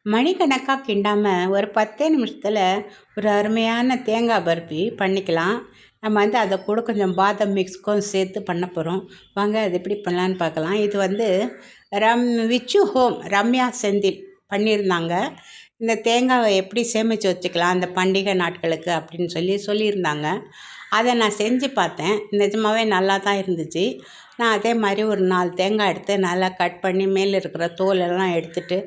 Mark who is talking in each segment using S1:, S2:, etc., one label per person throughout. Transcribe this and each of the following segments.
S1: மணிக்கணக்காக கிண்டாமல் ஒரு 10 நிமிஷத்தில் ஒரு அருமையான தேங்காய் பர்ஃபி பண்ணிக்கலாம். நம்ம வந்து அதை கூட கொஞ்சம் பாதாம் மிக்ஸ்க்கும் சேர்த்து பண்ண போகிறோம். வாங்க அது எப்படி பண்ணலான்னு பார்க்கலாம். இது வந்து விச்சு ஹோம் ரம்யா செந்தில் பண்ணியிருந்தாங்க. இந்த தேங்காவை எப்படி சேமித்து வச்சுக்கலாம் அந்த பண்டிகை நாட்களுக்கு அப்படின்னு சொல்லியிருந்தாங்க. அதை நான் செஞ்சு பார்த்தேன். நிஜமாகவே நல்லா தான் இருந்துச்சு. நான் அதே மாதிரி ஒரு 4 தேங்காய் எடுத்து நல்லா கட் பண்ணி மேலே இருக்கிற தோலெல்லாம் எடுத்துட்டு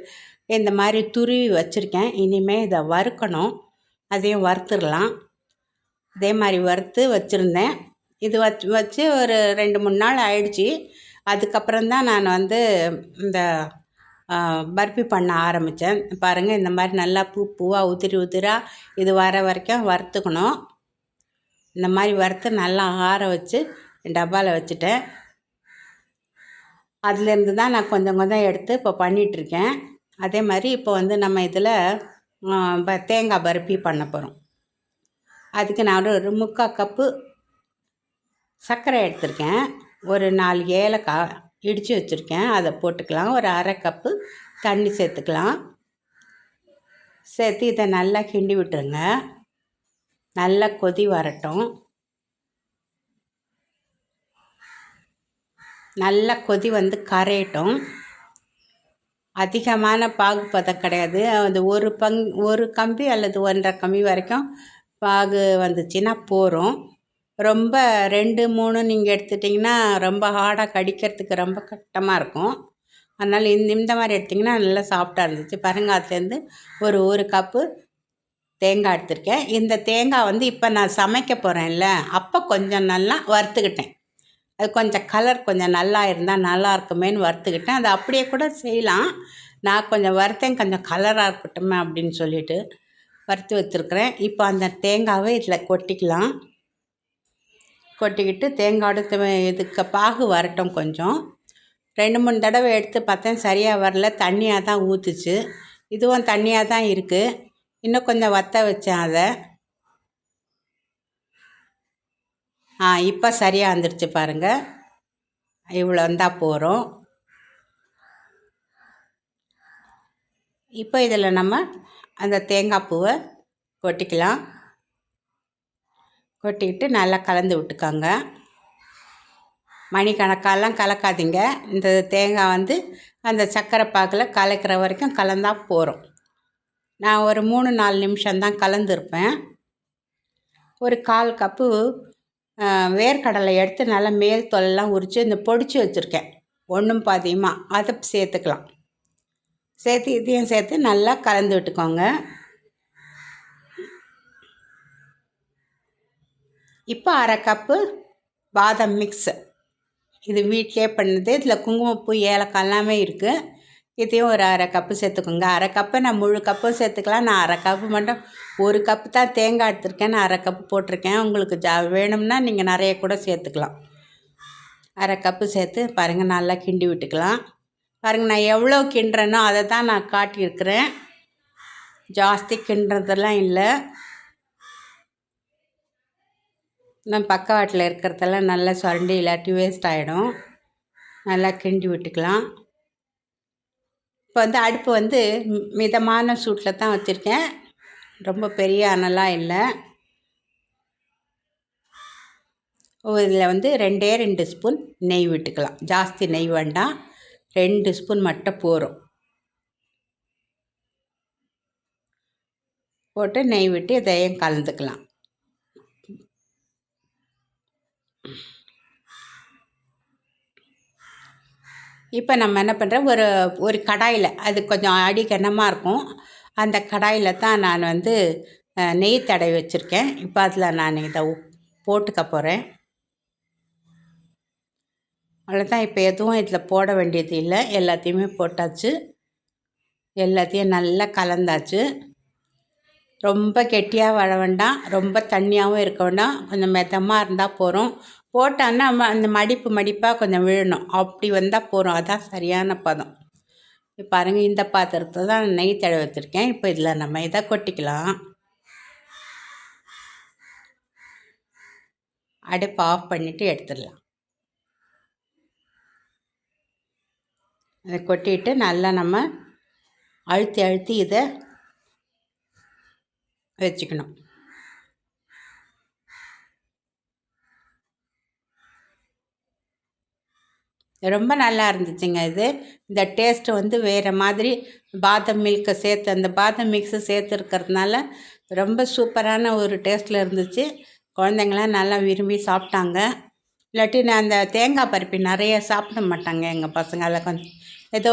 S1: இந்த மாதிரி துருவி வச்சுருக்கேன். இனிமேல் இதை வறுக்கணும். அதையும் வறுத்துடலாம். அதே மாதிரி வறுத்து வச்சுருந்தேன். இது வச்சு ஒரு 2-3 நாள் ஆயிடுச்சு. அதுக்கப்புறம் தான் நான் வந்து இந்த பர்ஃபி பண்ண ஆரம்பித்தேன். பாருங்கள், இந்த மாதிரி நல்லா பூவாக உதிராக இது வர வரைக்கும் வறுத்துக்கணும். இந்த மாதிரி வறுத்து நல்லா ஆற வச்சு டப்பாவில் வச்சுட்டேன். அதுலேருந்து தான் நான் கொஞ்சம் கொஞ்சம் எடுத்து இப்போ பண்ணிகிட்ருக்கேன். அதே மாதிரி இப்போ வந்து நம்ம இதில் தேங்காய் பர்ஃபி பண்ண போகிறோம். அதுக்கு நான் ஒரு 3/4 கப்பு சர்க்கரை எடுத்திருக்கேன். ஒரு 4 ஏலக்காய் இடித்து வச்சுருக்கேன், அதை போட்டுக்கலாம். ஒரு 1/2 கப்பு தண்ணி சேர்த்துக்கலாம். சேர்த்து இதை நல்லா கிண்டி விட்டுருங்க. நல்லா கொதி வரட்டும். நல்லா கொதி வந்து கரையட்டும். அதிகமான பாகுபதம் கிடையாது. அது ஒரு கம்பி அல்லது 1.5 கம்பி வரைக்கும் பாகு வந்துச்சுன்னா போகிறோம். ரொம்ப 2-3 நீங்கள் எடுத்துட்டிங்கன்னா ரொம்ப ஹார்டாக கடிக்கிறதுக்கு ரொம்ப கஷ்டமாக இருக்கும். அதனால் இந்த மாதிரி எடுத்திங்கன்னா நல்லா சாஃப்டாக இருந்துச்சு. பாருங்கள், அதுலேருந்து ஒரு கப்பு தேங்காய் எடுத்திருக்கேன். இந்த தேங்காய் வந்து இப்போ நான் சமைக்க போகிறேன்ல, அப்போ கொஞ்சம் நல்லா வறுத்துக்கிட்டேன். அது கொஞ்சம் கலர் கொஞ்சம் நல்லா இருந்தால் நல்லா இருக்குமேன்னு வறுத்துக்கிட்டேன். அதை அப்படியே கூட செய்யலாம். நான் கொஞ்சம் வறுத்தேன், கொஞ்சம் கலராக இருக்கட்டுமே அப்படின்னு சொல்லிட்டு வறுத்து வச்சுருக்கிறேன். இப்போ அந்த தேங்காவை இதில் கொட்டிக்கலாம். கொட்டிக்கிட்டு தேங்காயோட இதுக்கு பாகு வரட்டும். கொஞ்சம் 2-3 தடவை எடுத்து பார்த்தேன், சரியாக வரல. தண்ணியாக தான் ஊற்றுச்சு. இதுவும் தண்ணியாக தான் இருக்குது. இன்னும் கொஞ்சம் வற்ற வச்சேன் அதை. இப்போ சரியாக வந்துடுச்சு பாருங்கள். இவ்வளோ வந்தால் போகிறோம். இப்போ இதில் நம்ம அந்த தேங்காய் பூவை கொட்டிக்கலாம். கொட்டிக்கிட்டு நல்லா கலந்து விட்டுக்கோங்க. மணிக்கணக்காலாம் கலக்காதீங்க. இந்த தேங்காய் வந்து அந்த சர்க்கரை பாகில் கலக்கிற வரைக்கும் கலந்தால் போகிறோம். நான் ஒரு 3-4 நிமிஷம்தான் கலந்துருப்பேன். ஒரு 1/4 கப்பு வேர்க்கடலை எடுத்து நல்லா மேல் தோலெல்லாம் உரித்து இந்த பொடிச்சு வச்சுருக்கேன். ஒன்றும் பாதியமாக அதை சேர்த்துக்கலாம். சேர்த்து இதையும் சேர்த்து நல்லா கலந்து விட்டுக்கோங்க. இப்போ 1/2 கப்பு பாதாம் மிக்ஸ். இது வீட்டிலே பண்ணுது. இதில் குங்குமப்பூ, ஏலக்காய் எல்லாமே இருக்குது. இதையும் ஒரு 1/2 கப்பு சேர்த்துக்கோங்க. 1/2 கப்பு நான் முழு கப்பும் சேர்த்துக்கலாம். நான் 1/2 கப்பு மட்டும், 1 கப்பு தான் தேங்காய் எடுத்துருக்கேன். நான் 1/2 கப்பு போட்டிருக்கேன். உங்களுக்கு வேணும்னா நீங்கள் நிறைய கூட சேர்த்துக்கலாம். 1/2 கப்பு சேர்த்து பாருங்கள், நல்லா கிண்டி விட்டுக்கலாம். பாருங்கள், நான் எவ்வளோ கிண்டுறேனோ அதை தான் நான் காட்டியிருக்கிறேன். ஜாஸ்தி கிண்டுறதெல்லாம் இல்லை. நான் பக்கவாட்டில் இருக்கிறதெல்லாம் நல்லா சுரண்டி இல்லாட்டி வேஸ்ட் ஆகிடும். நல்லா கிண்டி விட்டுக்கலாம். இப்போ வந்து அடுப்பு வந்து மிதமான சூட்டில் தான் வச்சுருக்கேன். ரொம்ப பெரிய அனலாக இல்லை. இதில் வந்து 2 ஸ்பூன் நெய் விட்டுக்கலாம். ஜாஸ்தி நெய் வேண்டாம், 2 ஸ்பூன் மட்டும் போதும். போட்டு நெய் விட்டு இதையும் கலந்துக்கலாம். இப்போ நம்ம என்ன பண்ணுறோம், ஒரு கடாயில், அது கொஞ்சம் அடிக்கனமாக இருக்கும், அந்த கடாயில் தான் நான் வந்து நெய் தடவி வச்சுருக்கேன். இப்போ அதில் நான் இதை போட்டுக்க போகிறேன். அவ்வளோதான். இப்போ எதுவும் இதில் போட வேண்டியது இல்லை. எல்லாத்தையுமே போட்டாச்சு. எல்லாத்தையும் நல்லா கலந்தாச்சு. ரொம்ப கெட்டியாக வர வேண்டாம், ரொம்ப தண்ணியாகவும் இருக்க வேண்டாம். கொஞ்சம் மெதமாக இருந்தால் போகிறோம். போட்டோன்னா அந்த மடிப்பாக கொஞ்சம் விழணும். அப்படி வந்தால் போகிறோம். அதுதான் சரியான பதம். இப்போ பாருங்கள், இந்த பாத்திரத்தை தான் நெய் தடவி வச்சுருக்கேன். இப்போ இதில் நம்ம இதை கொட்டிக்கலாம். அடுப்பு ஆஃப் பண்ணிவிட்டு எடுத்துடலாம். அதை கொட்டிட்டு நல்லா நம்ம அழுத்தி அழுத்தி இதை வச்சுக்கணும். ரொம்ப நல்லா இருந்துச்சுங்க இது. இந்த டேஸ்ட்டு வந்து வேறு மாதிரி பாதாம் மில்க்கை சேர்த்து அந்த பாதாம் மிக்ஸு சேர்த்துருக்கிறதுனால ரொம்ப சூப்பரான ஒரு டேஸ்ட்டில் இருந்துச்சு. குழந்தைங்களாம் நல்லா விரும்பி சாப்பிட்டாங்க. இல்லாட்டி நான் அந்த தேங்காய் பருப்பி நிறைய சாப்பிட மாட்டாங்க எங்கள் பசங்களாம். கொஞ்சம் ஏதோ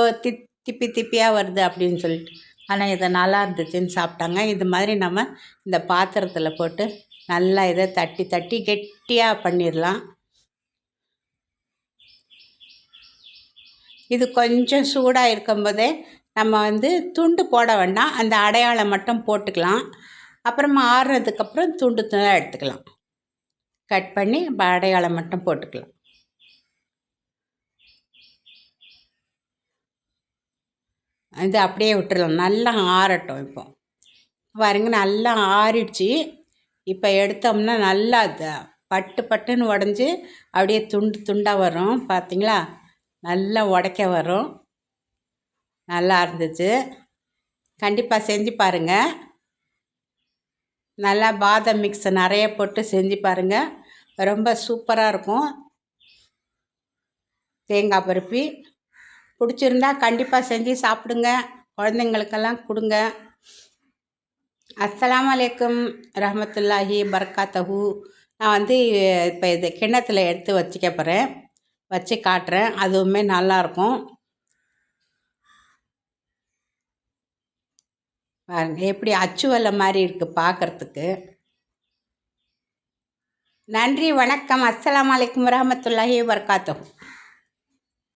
S1: திப்பி திப்பியாக வருது அப்படின்னு சொல்லிட்டு, ஆனால் இதை நல்லா இருந்துச்சுன்னு சாப்பிட்டாங்க. இது மாதிரி நம்ம இந்த பாத்திரத்தில் போட்டு நல்லா இதை தட்டி தட்டி கெட்டியாக பண்ணிடலாம். இது கொஞ்சம் சூடாக இருக்கும்போதே நம்ம வந்து துண்டு போட வேண்டாம், அந்த அடையாளம் மட்டும் போட்டுக்கலாம். அப்புறமா ஆறுனதுக்கப்புறம் துண்டு துண்டாக எடுத்துக்கலாம். கட் பண்ணி அடையாளம் மட்டும் போட்டுக்கலாம். இது அப்படியே விட்டுறலாம், நல்லா ஆறட்டும். இப்போ பாருங்க நல்லா ஆறிடுச்சு. இப்போ எடுத்தோம்னா நல்லா பட்டு பட்டுன்னு உடஞ்சி அப்படியே துண்டு துண்டாக வரும். பார்த்திங்களா, நல்லா உடைக்க வரும். நல்லா இருந்துச்சு. கண்டிப்பாக செஞ்சு பாருங்கள். நல்லா பாதாம் மிக்ஸை நிறைய போட்டு செஞ்சு பாருங்கள், ரொம்ப சூப்பராக இருக்கும். தேங்காய் பருப்பி பிடிச்சிருந்தா கண்டிப்பாக செஞ்சு சாப்பிடுங்க, குழந்தைங்களுக்கெல்லாம் கொடுங்க. அஸ்ஸலாமு அலைக்கும் ரஹ்மத்துல்லாஹி பரக்காத்தஹு. நான் வந்து இப்போ இது கிண்ணத்தில் எடுத்து வச்சுக்க போகிறேன், வச்சு காட்டுறேன். அதுவுமே நல்லாயிருக்கும். பாருங்க எப்படி அச்சு வெல்லம் மாதிரி இருக்குது பார்க்குறதுக்கு. நன்றி, வணக்கம். அஸ்ஸலாமு அலைக்கும் வரஹ்மத்துல்லாஹி வபரகாத்துஹு.